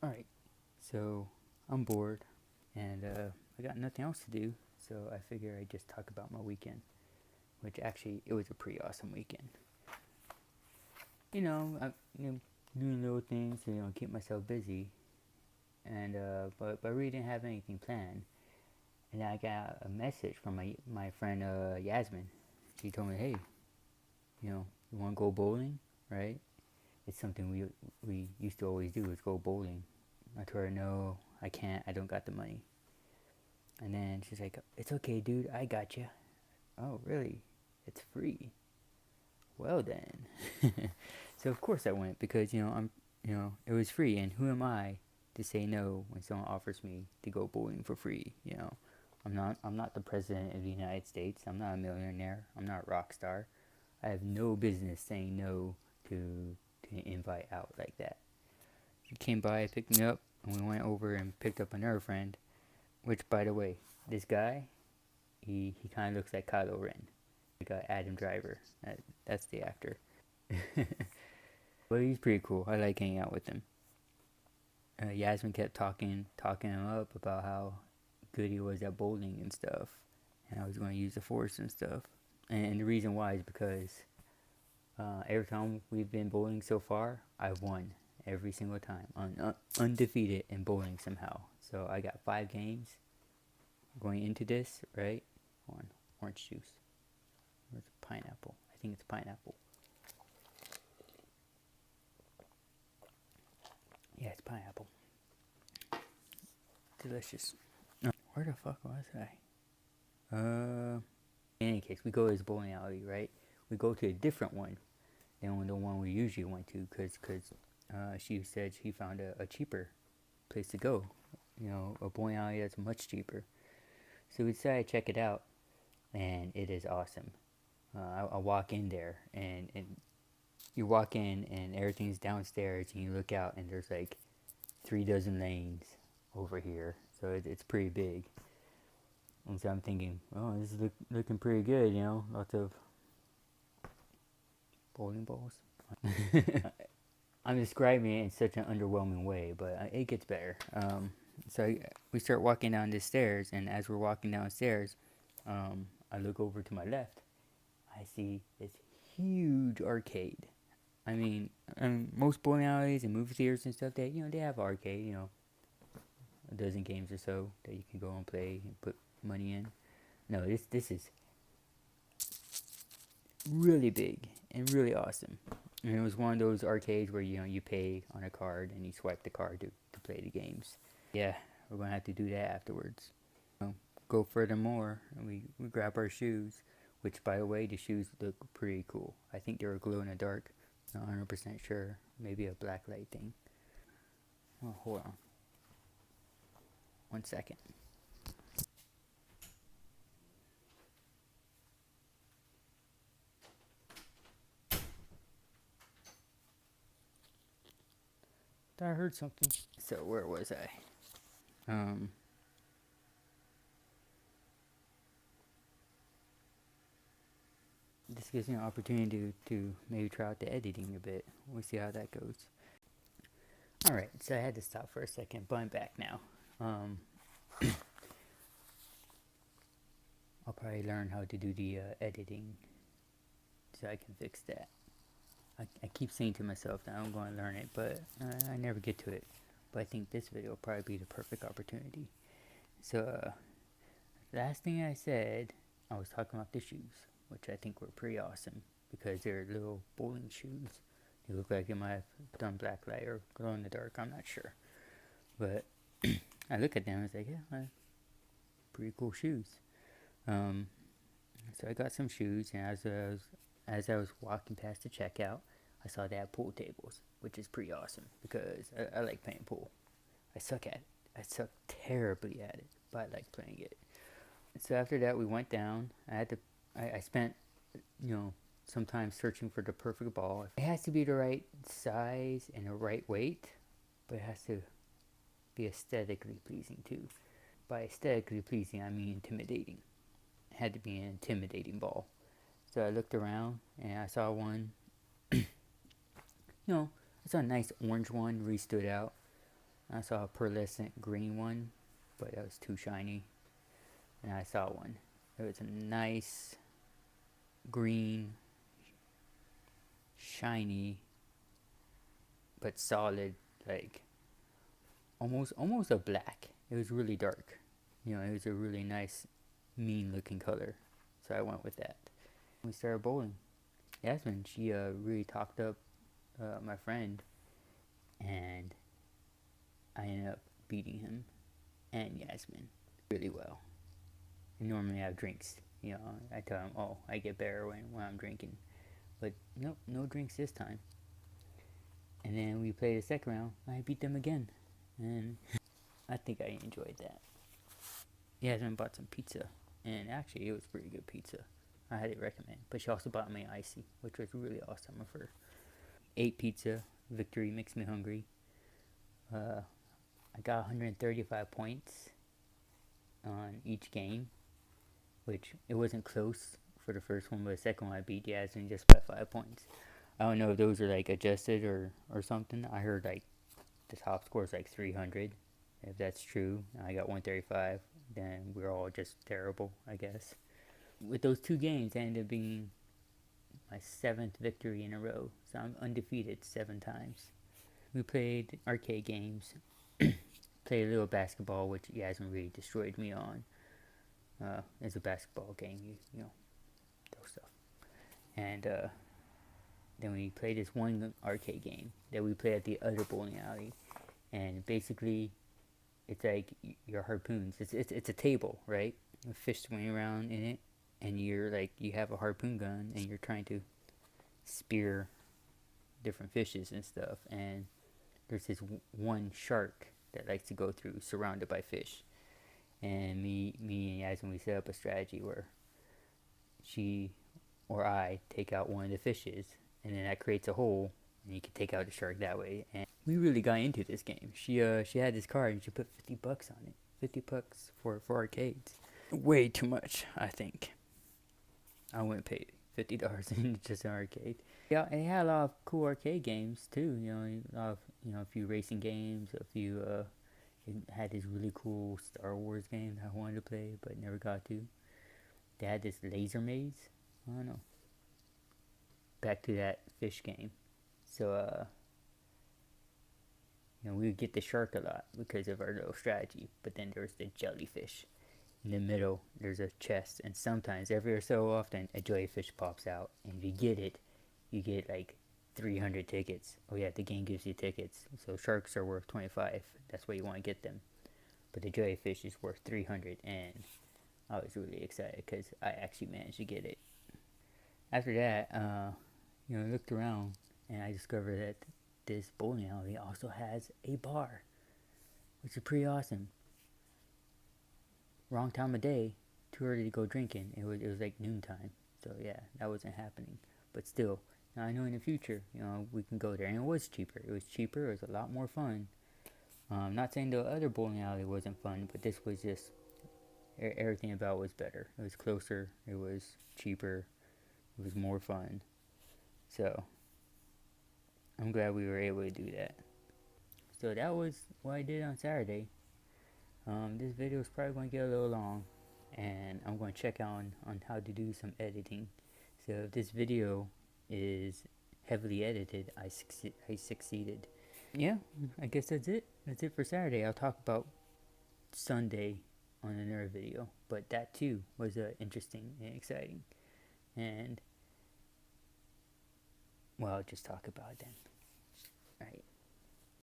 Alright, so I'm bored and I got nothing else to do, so I figure I'd just talk about my weekend, which actually it was a pretty awesome weekend. I doing little things to keep myself busy, and but I really didn't have anything planned. And then I got a message from my friend Yasmin. She told me, hey, you want to go bowling, right? It's something we used to always do is go bowling. I told her no, I can't. I don't got the money. And then she's like, it's okay, dude. I got you. Oh, really? It's free. Well then. So of course I went because it was free, and who am I to say no when someone offers me to go bowling for free? I'm not the president of the United States. I'm not a millionaire. I'm not a rock star. I have no business saying no to an invite out like that. He came by, picked me up, and we went over and picked up another friend. Which, by the way, this guy, he kind of looks like Kylo Ren, like Adam Driver. That's the actor. But he's pretty cool. I like hanging out with him. Yasmin kept talking him up about how good he was at bowling and stuff, and I was going to use the force and stuff. And the reason why is because every time we've been bowling so far, I've won every single time, undefeated in bowling somehow. So I got 5 games going into this, right? On orange juice. Where's pineapple? I think it's pineapple. Yeah, it's pineapple. Delicious. No, where the fuck was I? In any case, we go to this bowling alley, right? We go to a different one than the one we usually went to, cause she said she found a cheaper place to go. A bowling alley that's much cheaper. So we decided to check it out, and it is awesome. I walk in there, and you walk in, and everything's downstairs, and you look out, and there's like 3 dozen lanes over here. So it's pretty big. And so I'm thinking, oh, this is looking pretty good, lots of bowling balls. I'm describing it in such an underwhelming way, but it gets better. We start walking down the stairs, and as we're walking downstairs, I look over to my left. I see this huge arcade. I mean, most bowling alleys and movie theaters and stuff, they have arcade, a dozen games or so that you can go and play and put money in. No, this is really big and really awesome. And it was one of those arcades where you pay on a card and you swipe the card to play the games. Yeah, we're gonna have to do that afterwards. Go furthermore, and we grab our shoes, which by the way, the shoes look pretty cool. I think they were glow in the dark. Not 100% sure. Maybe a black light thing. Oh, hold on. 1 second. Thought I heard something. So where was I? This gives me an opportunity to maybe try out the editing a bit. We'll see how that goes. Alright, so I had to stop for a second, but I'm back now. I'll probably learn how to do the editing so I can fix that. I keep saying to myself that I'm going to learn it, but I never get to it. But I think this video will probably be the perfect opportunity. So, last thing I said, I was talking about the shoes, which I think were pretty awesome because they're little bowling shoes. They look like they might have done black light or glow in the dark. I'm not sure, but I look at them and it's like, yeah, pretty cool shoes. So I got some shoes, and as I was walking past the checkout, I saw they had pool tables, which is pretty awesome because I like playing pool. I suck at it. I suck terribly at it, but I like playing it. So after that, we went down. I spent, some time searching for the perfect ball. It has to be the right size and the right weight, but it has to be aesthetically pleasing too. By aesthetically pleasing, I mean intimidating. It had to be an intimidating ball. So I looked around and I saw one, I saw a nice orange one, really stood out. I saw a pearlescent green one, but that was too shiny. And I saw one. It was a nice green, shiny, but solid, like almost a black. It was really dark. It was a really nice, mean looking color. So I went with that. We started bowling. Yasmin, she really talked up my friend, and I ended up beating him and Yasmin really well. And normally I have drinks. I tell him, oh, I get better when I'm drinking. But nope, no drinks this time. And then we played the second round. I beat them again. And I think I enjoyed that. Yasmin bought some pizza. And actually, it was pretty good pizza. I highly recommend. But she also bought me icy, which was really awesome of her. Ate pizza. Victory makes me hungry. I got 135 points on each game, which it wasn't close for the first one, but the second one I beat Yasmin just by 5 points. I don't know if those are like adjusted or something. I heard like the top score is like 300. If that's true, I got 135. Then we're all just terrible, I guess. With those 2 games, I ended up being my 7th victory in a row. So I'm undefeated 7 times. We played arcade games. Played a little basketball, which Yasmin really destroyed me on. It's a basketball game, you know, those stuff. And then we played this one arcade game that we played at the other bowling alley. And basically, it's like your harpoons. It's a table, right? With fish swimming around in it, and you have a harpoon gun, and you're trying to spear different fishes and stuff. And there's this one shark that likes to go through, surrounded by fish. And me and Yasmin, we set up a strategy where she or I take out one of the fishes, and then that creates a hole, and you can take out the shark that way. And we really got into this game. She had this card, and she put $50 on it. $50 for arcades. Way too much, I think. I wouldn't pay $50 in just an arcade. Yeah, it had a lot of cool arcade games too. A few racing games. It had this really cool Star Wars game that I wanted to play but never got to. They had this laser maze. I don't know. Back to that fish game. So we would get the shark a lot because of our little strategy. But then there was the jellyfish. In the middle, there's a chest, and sometimes, every so often, a jellyfish pops out, and if you get it, you get like 300 tickets. Oh yeah, the game gives you tickets. So sharks are worth 25. That's why you want to get them. But the jellyfish is worth 300, and I was really excited because I actually managed to get it. After that, I looked around, and I discovered that this bowling alley also has a bar, which is pretty awesome. Wrong time of day, too early to go drinking. It was like noontime, so yeah, that wasn't happening. But still, now I know in the future, we can go there, and it was cheaper. It was a lot more fun. Not saying the other bowling alley wasn't fun, but this was just, everything about it was better. It was closer, it was cheaper, it was more fun. So, I'm glad we were able to do that. So that was what I did on Saturday. This video is probably going to get a little long, and I'm going to check on how to do some editing. So if this video is heavily edited, I succeeded. Yeah, I guess that's it. That's it for Saturday. I'll talk about Sunday on another video, but that too was interesting and exciting. And well, I'll just talk about it then. Alright.